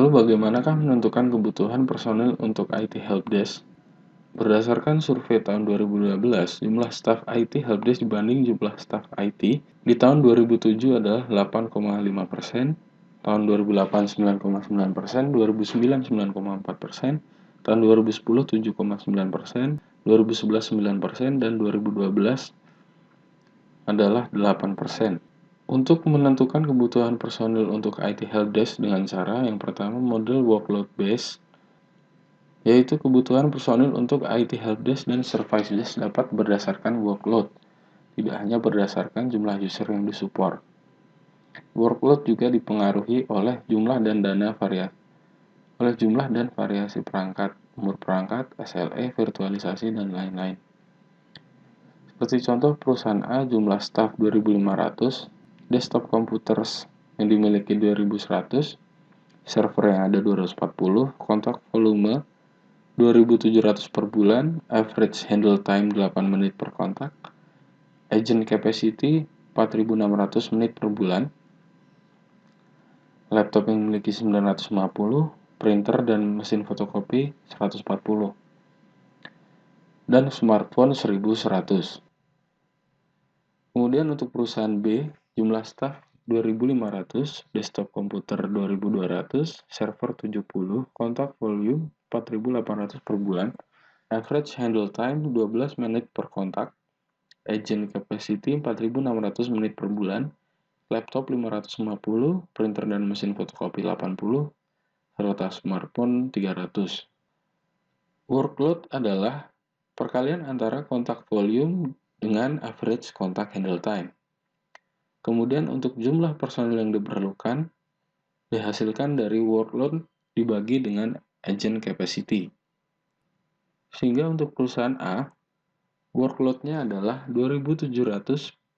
Lalu bagaimanakah menentukan kebutuhan personil untuk IT Helpdesk? Berdasarkan survei tahun 2012, jumlah staf IT Helpdesk dibanding jumlah staf IT di tahun 2007 adalah 8,5%, tahun 2008 9,9%, 2009 9,4%, tahun 2010 7,9%, 2011 9%, dan 2012 adalah 8%. Untuk menentukan kebutuhan personil untuk IT Helpdesk dengan cara yang pertama model workload base, yaitu kebutuhan personil untuk IT Helpdesk dan Service Desk dapat berdasarkan workload, tidak hanya berdasarkan jumlah user yang disupport. Workload juga dipengaruhi oleh jumlah dan variasi perangkat, umur perangkat, SLA, virtualisasi, dan lain-lain. Seperti contoh, perusahaan A jumlah staf 2.500, desktop computers yang dimiliki 2.100, server yang ada 240, kontak volume 2.700 per bulan, average handle time 8 menit per kontak, agent capacity 4.600 menit per bulan, laptop yang memiliki 950, printer dan mesin fotokopi 140, dan smartphone 1.100. Kemudian untuk perusahaan B, jumlah staf 2.500, desktop komputer 2.200, server 70, kontak volume 4.800 per bulan, average handle time 12 menit per kontak, agent capacity 4.600 menit per bulan, laptop 550, printer dan mesin fotokopi 80, serta smartphone 300. Workload adalah perkalian antara kontak volume dengan average kontak handle time. Kemudian untuk jumlah personil yang diperlukan dihasilkan dari workload dibagi dengan agent capacity. Sehingga untuk perusahaan A, workload-nya adalah 2.700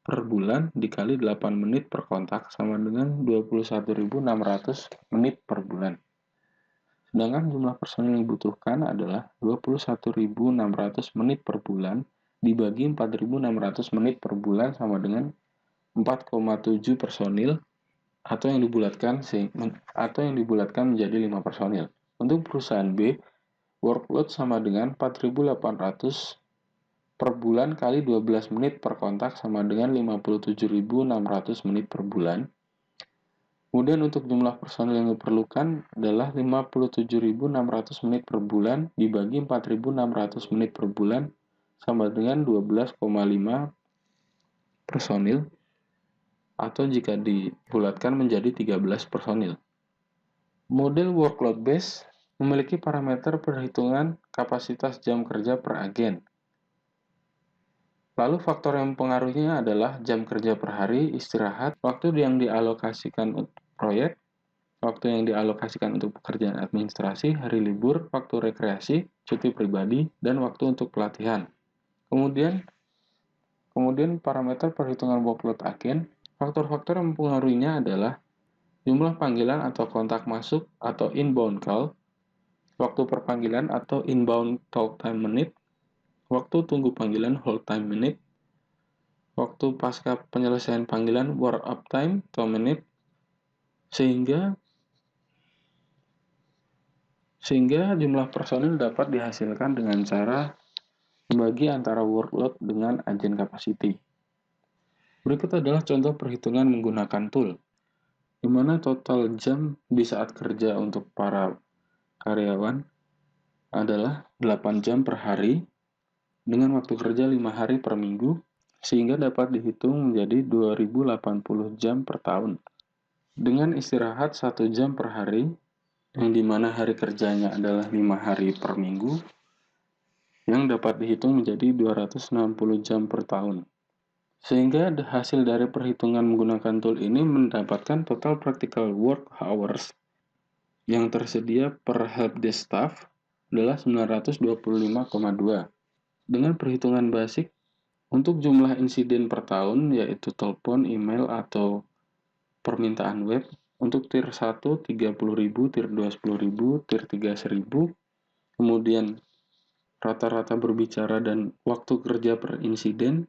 per bulan dikali 8 menit per kontak sama dengan 21.600 menit per bulan. Sedangkan jumlah personil yang dibutuhkan adalah 21.600 menit per bulan dibagi 4.600 menit per bulan sama dengan 4,7 personil atau yang dibulatkan menjadi 5 personil. Untuk perusahaan B, workload sama dengan 4.800 per bulan kali 12 menit per kontak sama dengan 57.600 menit per bulan. Kemudian untuk jumlah personil yang diperlukan adalah 57.600 menit per bulan dibagi 4.600 menit per bulan sama dengan 12,5 personil atau jika dibulatkan menjadi 13 personil. Model workload base memiliki parameter perhitungan kapasitas jam kerja per agen. Lalu faktor yang mempengaruhinya adalah jam kerja per hari, istirahat, waktu yang dialokasikan untuk proyek, waktu yang dialokasikan untuk pekerjaan administrasi, hari libur, waktu rekreasi, cuti pribadi, dan waktu untuk pelatihan. Kemudian parameter perhitungan workload agen, faktor-faktor yang mempengaruhinya adalah jumlah panggilan atau kontak masuk atau inbound call, waktu per panggilan atau inbound talk time menit, waktu tunggu panggilan hold time menit, waktu pasca penyelesaian panggilan warm up time atau menit, sehingga jumlah personil dapat dihasilkan dengan cara membagi antara workload dengan agent capacity. Berikut adalah contoh perhitungan menggunakan tool, di mana total jam di saat kerja untuk para karyawan adalah 8 jam per hari, dengan waktu kerja 5 hari per minggu, sehingga dapat dihitung menjadi 2080 jam per tahun. Dengan istirahat 1 jam per hari, yang dimana hari kerjanya adalah 5 hari per minggu, yang dapat dihitung menjadi 260 jam per tahun. Sehingga hasil dari perhitungan menggunakan tool ini mendapatkan total practical work hours yang tersedia per helpdesk staff adalah 925,2. Dengan perhitungan basic, untuk jumlah insiden per tahun, yaitu telepon, email, atau permintaan web, untuk tier 1, 30.000, tier 2, 10.000, tier 3, 1.000, kemudian rata-rata berbicara dan waktu kerja per insiden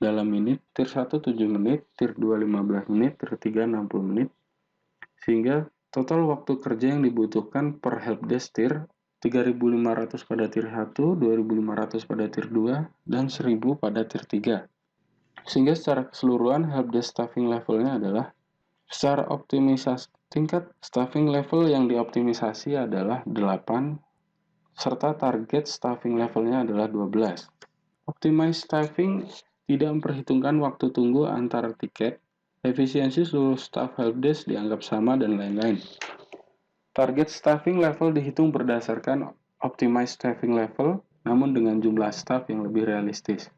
dalam menit, tier 1, 7 menit, tier 2, 15 menit, tier 3, 60 menit, sehingga Total waktu kerja yang dibutuhkan per helpdesk tier 3.500 pada tier 1, 2.500 pada tier 2, dan 1.000 pada tier 3. Sehingga secara keseluruhan helpdesk staffing levelnya adalah secara optimisasi tingkat staffing level yang dioptimisasi adalah 8 serta target staffing levelnya adalah 12. Optimize staffing tidak memperhitungkan waktu tunggu antara tiket, efisiensi seluruh staff helpdesk dianggap sama, dan lain-lain. Target staffing level dihitung berdasarkan optimized staffing level, namun dengan jumlah staff yang lebih realistis.